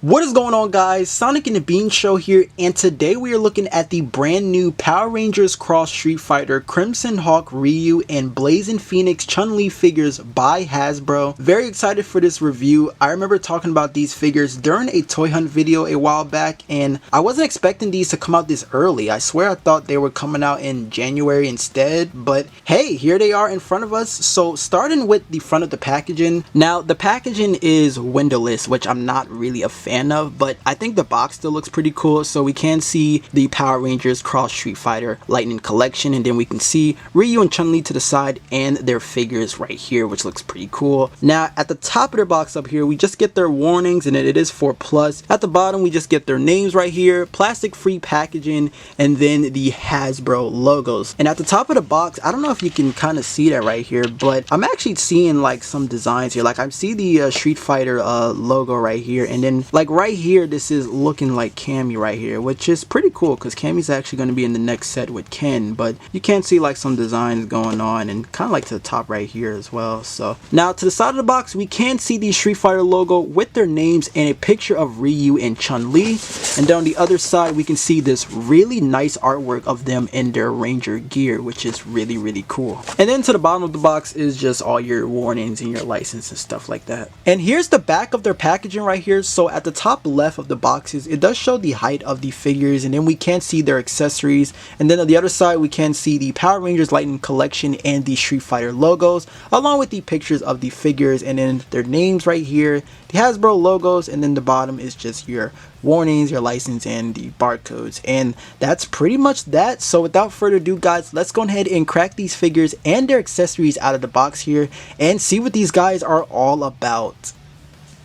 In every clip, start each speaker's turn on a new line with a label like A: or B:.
A: What is going on, guys? Sonic and the Bean Show here, and today we are looking at the brand new Power Rangers Cross Street Fighter Crimson Hawk Ryu and Blazing Phoenix Chun-Li figures by Hasbro. Very excited for this review. I remember talking about these figures during a toy hunt video a while back, and I wasn't expecting these to come out this early. I swear I thought they were coming out in January instead, but hey, here they are in front of us. So starting with the front of the packaging. Now the packaging is windowless, which I'm not really a fan of, but I think the box still looks pretty cool. So we can see the Power Rangers Cross Street Fighter Lightning Collection, and then we can see Ryu and Chun-Li to the side and their figures right here, which looks pretty cool. Now at the top of their box up here, we just get their warnings, and it is 4+. At the bottom, we just get their names right here, plastic free packaging, and then the Hasbro logos. And at the top of the box, I don't know if you can kind of see that right here, but I'm actually seeing like some designs here. Like I see the Street Fighter logo right here, and then like right here, this is looking like Cammy right here, which is pretty cool because Cammy's actually going to be in the next set with Ken. But you can see like some designs going on, and kind of like to the top right here as well. So now to the side of the box, we can see the Street Fighter logo with their names and a picture of Ryu and Chun-Li. And down the other side, we can see this really nice artwork of them in their Ranger gear, which is really cool. And then to the bottom of the box is just all your warnings and your license and stuff like that. And here's the back of their packaging right here. So at the top left of the boxes, it does show the height of the figures, and then we can see their accessories. And then on the other side, we can see the Power Rangers Lightning Collection and the Street Fighter logos, along with the pictures of the figures, and then their names right here, the Hasbro logos, and then the bottom is just your warnings, your license, and the barcodes. And that's pretty much that. So without further ado, guys, let's go ahead and crack these figures and their accessories out of the box here and see what these guys are all about.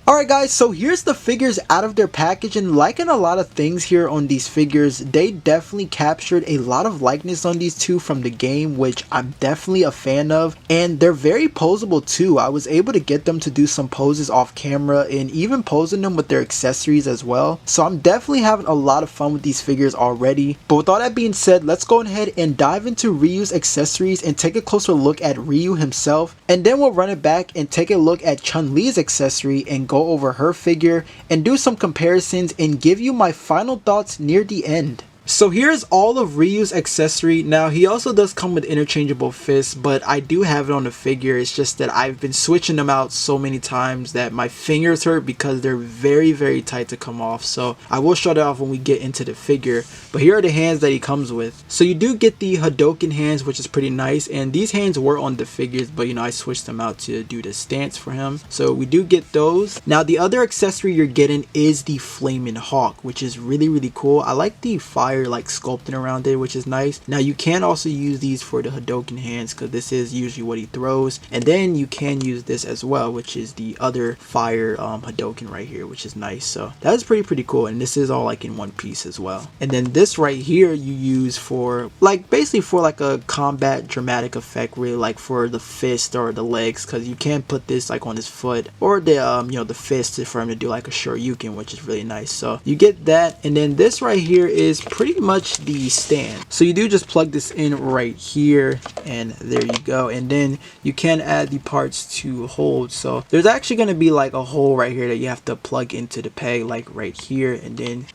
A: Alright guys, so here's the figures out of their package, and liking a lot of things here on these figures. They definitely captured a lot of likeness on these two from the game, which I'm definitely a fan of, and they're very posable too. I was able to get them to do some poses off camera and even posing them with their accessories as well. So I'm definitely having a lot of fun with these figures already. But with all that being said, let's go ahead and dive into Ryu's accessories and take a closer look at Ryu himself, and then we'll run it back and take a look at Chun-Li's accessory and go over her figure and do some comparisons and give you my final thoughts near the end. So here's all of Ryu's accessory. Now he also does come with interchangeable fists, but I do have it on the figure. It's just that I've been switching them out so many times that my fingers hurt because they're very tight to come off. So I will show that off when we get into the figure. But here are the hands that he comes with. So you do get the Hadoken hands, which is pretty nice, and these hands were on the figures, but you know, I switched them out to do the stance for him. So we do get those. Now the other accessory you're getting is the Flaming Hawk, which is really cool. I like the fire like sculpting around it, which is nice. Now you can also use these for the Hadoken hands because this is usually what he throws, and then you can use this as well, which is the other fire Hadoken right here, which is nice. So that is pretty cool, and this is all like in one piece as well. And then this right here you use for like basically for like a combat dramatic effect, really, like for the fist or the legs, because you can put this like on his foot or the you know, the fist for him to do like a Shoryuken, which is really nice. So you get that, and then this right here is pretty much the stand. So you do just plug this in right here, and there you go. And then you can add the parts to hold. So there's actually going to be like a hole right here that you have to plug into the peg, like right here, and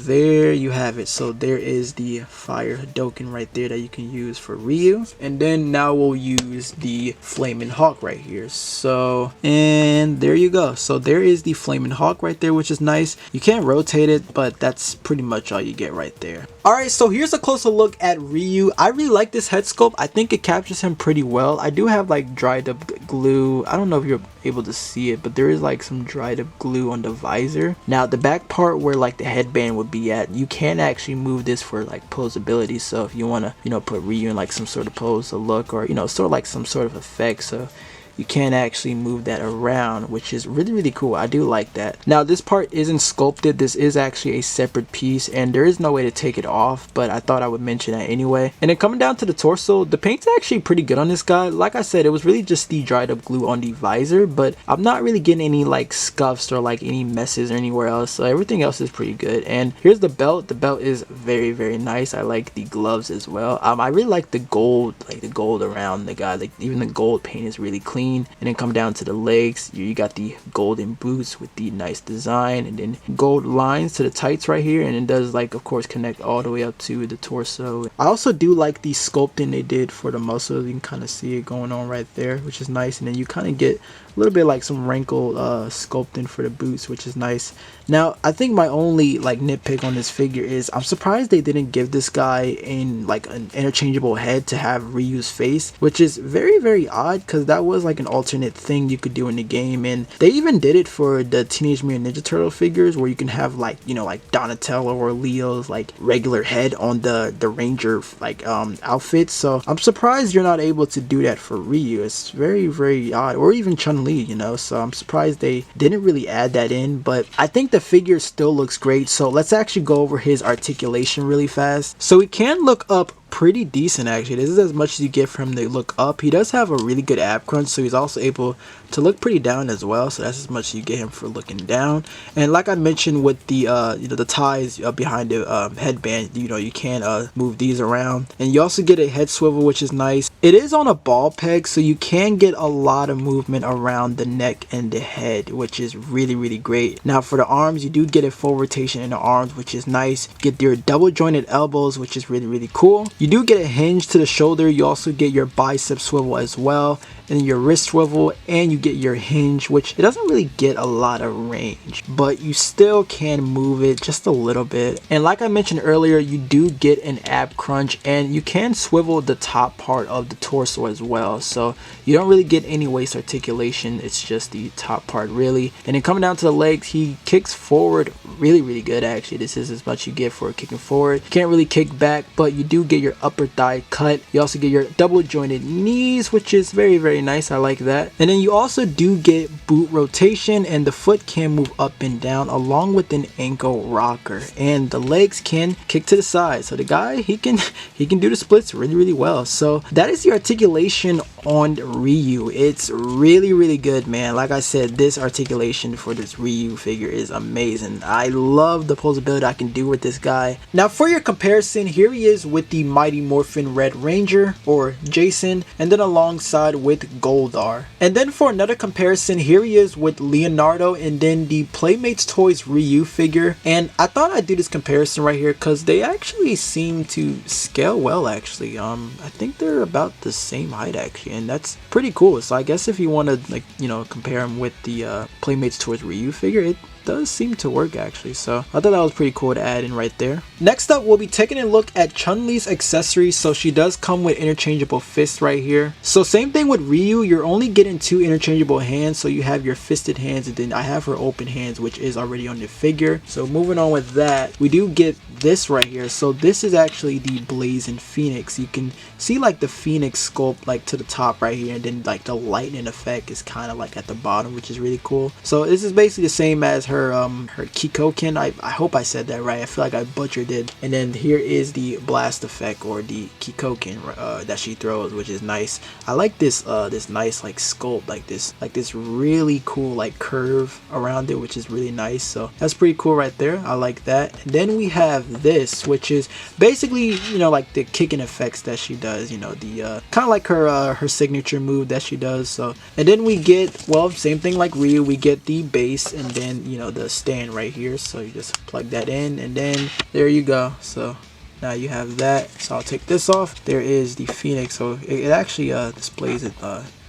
A: there you have it. So there is the fire Hadoken right there that you can use for Ryu. And then now we'll use the Flaming Hawk right here. So, and there you go. So there is the Flaming Hawk right there, which is nice. You can't rotate it, but that's pretty much all you get right there. Alright, so here's a closer look at Ryu. I really like this head sculpt. I think it captures him pretty well. I do have like dried up glue. I don't know if you're able to see it, but there is like some dried up glue on the visor. Now the back part where like the headband would be at, you can actually move this for like posability. So if you want to, you know, put Ryu in like some sort of pose or look, or you know, sort of like some sort of effect, so you can actually move that around, which is really cool. I do like that. Now this part isn't sculpted. This is actually a separate piece, and there is no way to take it off, but I thought I would mention that anyway. And then coming down to the torso, the paint's actually pretty good on this guy. Like I said, it was really just the dried up glue on the visor, but I'm not really getting any like scuffs or like any messes or anywhere else, so everything else is pretty good. And here's the belt. The belt is very nice. I like the gloves as well. I really like the gold, around the guy. Like even the gold paint is really clean. clean. And then come down to the legs, you got the golden boots with the nice design, and then gold lines to the tights right here, and it does like of course connect all the way up to the torso. I also do like the sculpting they did for the muscles. You can kind of see it going on right there, which is nice. And then you kind of get a little bit like some wrinkle sculpting for the boots, which is nice. Now I think my only like nitpick on this figure is I'm surprised they didn't give this guy in like an interchangeable head to have Ryu's face, which is very odd because that was like an alternate thing you could do in the game. And they even did it for the Teenage Mutant Ninja Turtle figures, where you can have like, you know, like Donatello or Leo's like regular head on the Ranger like outfits. So I'm surprised you're not able to do that for Ryu. It's very odd. Or even Chun-Li, you know, so I'm surprised they didn't really add that in. But I think the figure still looks great. So let's actually go over his articulation really fast. So he can look up pretty decent actually. This is as much as you get from him to look up. He does have a really good ab crunch, so he's also able to look pretty down as well, so that's as much as you get him for looking down. And like I mentioned with the you know, the ties behind the headband, you know, you can move these around, and you also get a head swivel, which is nice. It is on a ball peg, so you can get a lot of movement around the neck and the head, which is really great. Now for the arms, you do get a full rotation in the arms, which is nice. You get your double jointed elbows, which is really cool. You do get a hinge to the shoulder. You also get your bicep swivel as well, and your wrist swivel, and you get your hinge, which it doesn't really get a lot of range, but you still can move it just a little bit. And like I mentioned earlier, you do get an ab crunch, and you can swivel the top part of the torso as well, so you don't really get any waist articulation. It's just the top part really. And then coming down to the legs, he kicks forward really good actually. This is as much you get for kicking forward. You can't really kick back, but you do get your upper thigh cut. You also get your double jointed knees, which is very nice. I like that. And then you also do get boot rotation, and the foot can move up and down along with an ankle rocker, and the legs can kick to the side. So the guy, he can do the splits really well. So that is the articulation on Ryu. It's really good, man. Like I said, this articulation for this Ryu figure is amazing. I love the posability I can do with this guy. Now for your comparison, here he is with the Mighty Morphin Red Ranger, or Jason, and then alongside with Goldar. And then for another comparison, here he is with Leonardo, and then the Playmates Toys Ryu figure. And I thought I'd do this comparison right here because they actually seem to scale well actually. I think they're about the same height actually, and that's pretty cool. So I guess if you want to, like, you know, compare him with the Playmates Toys Ryu figure, it does seem to work actually. So I thought that was pretty cool to add in right there. Next up, we'll be taking a look at Chun-Li's accessories. So she does come with interchangeable fists right here. So same thing with Ryu, you're only getting 2 interchangeable hands. So you have your fisted hands, and then I have her open hands, which is already on the figure. So moving on with that, we do get this right here. So this is actually the Blazing Phoenix. You can see like the Phoenix sculpt like to the top right here, and then like the lightning effect is kind of like at the bottom, which is really cool. So this is basically the same as her Kikoken. I hope I said that right. I feel like I butchered it. And then here is the blast effect, or the Kikoken that she throws, which is nice. I like this this nice like sculpt, like this really cool like curve around it, which is really nice. So that's pretty cool right there. I like that. And then we have this, which is basically, you know, like the kicking effects that she does, you know, the kind of like her signature move that she does. So, and then we get, well, same thing like Ryu, we get the base, and then, you know, the stand right here. So you just plug that in, and then there you go. So now you have that. So I'll take this off. There is the Phoenix. So it actually displays it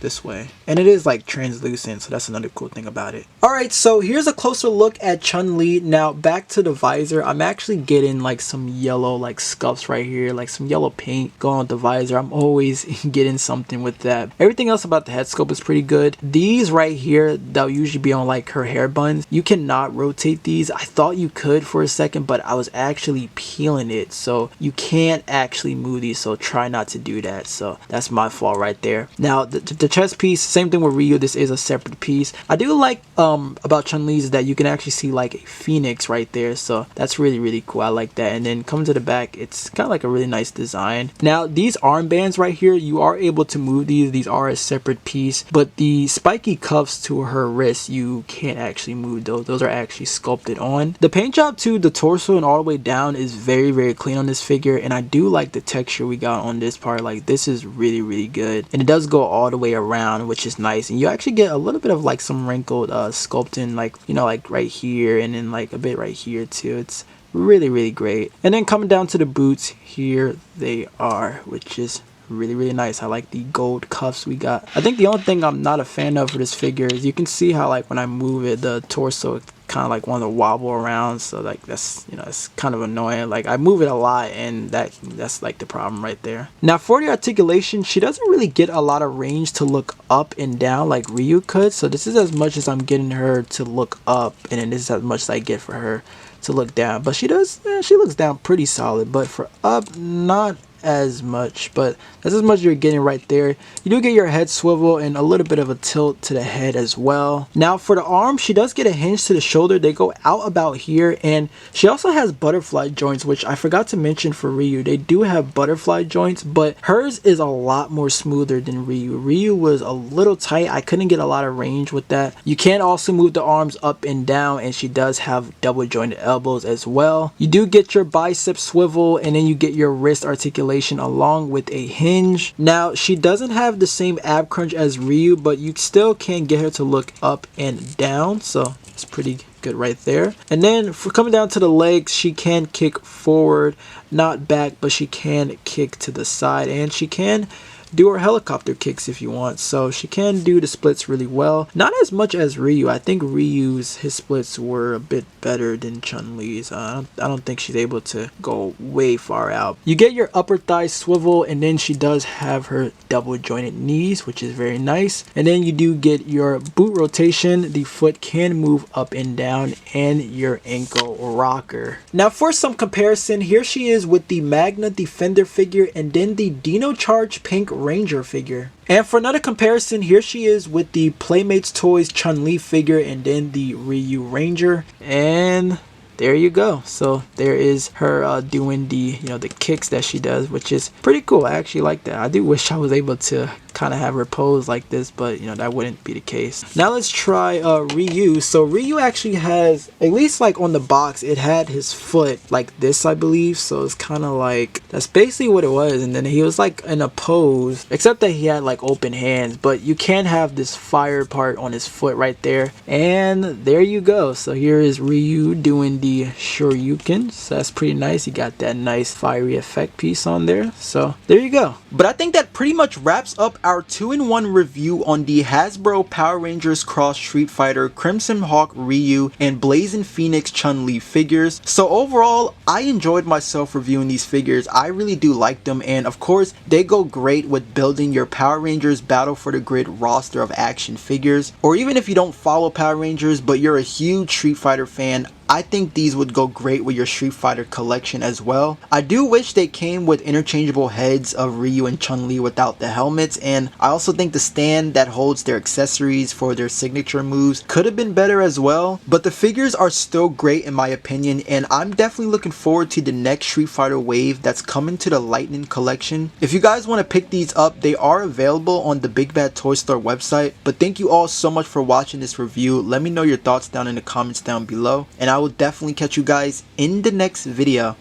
A: this way, and it is like translucent, so that's another cool thing about it. Alright, so here's a closer look at Chun-Li. Now back to the visor, I'm actually getting like some yellow like scuffs right here, like some yellow paint going on with the visor. I'm always getting something with that. Everything else about the head sculpt is pretty good. These right here, that'll usually be on like her hair buns, you cannot rotate these. I thought you could for a second, but I was actually peeling it, so you can't actually move these, so try not to do that. So that's my fault right there. Now the chest piece, same thing with Ryu, this is a separate piece. I do like about Chun-Li's is that you can actually see like a phoenix right there, so that's really cool. I like that. And then coming to the back, it's kind of like a really nice design. Now these armbands right here, you are able to move these are a separate piece, but the spiky cuffs to her wrist, you can't actually move those are actually sculpted on. The paint job to the torso and all the way down is very clean on this figure, and I do like the texture we got on this part. Like, this is really good, and it does go all the way around, which is nice. And you actually get a little bit of like some wrinkled sculpting, like, you know, like right here and then like a bit right here too. It's really great. And then coming down to the boots, here they are, which is really nice. I like the gold cuffs we got. I think the only thing I'm not a fan of for this figure is you can see how like when I move it, the torso kind of like want to wobble around, so like that's, you know, it's kind of annoying. Like I move it a lot and that's like the problem right there. Now for the articulation, she doesn't really get a lot of range to look up and down like Ryu could, so this is as much as I'm getting her to look up, and then this is as much as I get for her to look down. But she looks down pretty solid, but for up, not as much. But that's as much as you're getting right there. You do get your head swivel and a little bit of a tilt to the head as well. Now for the arm, she does get a hinge to the shoulder. They go out about here, and she also has butterfly joints, which I forgot to mention for Ryu. They do have butterfly joints, but hers is a lot more smoother than Ryu. Ryu was a little tight. I couldn't get a lot of range with that. You can also move the arms up and down, and she does have double jointed elbows as well. You do get your bicep swivel, and then you get your wrist articulation along with a hinge. Now she doesn't have the same ab crunch as Ryu, but you still can get her to look up and down, so it's pretty good right there. And then for coming down to the legs, she can kick forward, not back, but she can kick to the side, and she can do her helicopter kicks if you want. So she can do the splits really well. Not as much as Ryu. I think his splits were a bit better than Chun-Li's. I don't think she's able to go way far out. You get your upper thigh swivel, and then she does have her double jointed knees, which is very nice. And then you do get your boot rotation. The foot can move up and down, and your ankle rocker. Now for some comparison, here she is with the Magna Defender figure and then the Dino Charge Pink Ranger figure. And for another comparison, here she is with the Playmates Toys Chun-Li figure and then the Ryu Ranger. And there you go. So there is her doing the, you know, the kicks that she does, which is pretty cool. I actually like that. I do wish I was able to kind of have her pose like this, but you know, that wouldn't be the case. Now let's try Ryu. So Ryu actually has, at least like on the box, it had his foot like this, I believe. So it's kind of like, that's basically what it was. And then he was like in a pose, except that he had like open hands, but you can have this fire part on his foot right there. And there you go. So here is Ryu doing the Shoryuken. So that's pretty nice. He got that nice fiery effect piece on there. So there you go. But I think that pretty much wraps up our 2-in-1 review on the Hasbro Power Rangers Cross Street Fighter Crimson Hawk Ryu and Blazing Phoenix Chun-Li figures. So overall, I enjoyed myself reviewing these figures. I really do like them, and of course they go great with building your Power Rangers Battle for the Grid roster of action figures. Or even if you don't follow Power Rangers but you're a huge Street Fighter fan, I think these would go great with your Street Fighter collection as well. I do wish they came with interchangeable heads of Ryu and Chun-Li without the helmets, and I also think the stand that holds their accessories for their signature moves could have been better as well. But the figures are still great in my opinion, and I'm definitely looking forward to the next Street Fighter wave that's coming to the Lightning collection. If you guys want to pick these up, they are available on the Big Bad Toy Store website. But thank you all so much for watching this review. Let me know your thoughts down in the comments down below, and I will definitely catch you guys in the next video.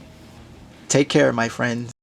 A: Take care, my friends.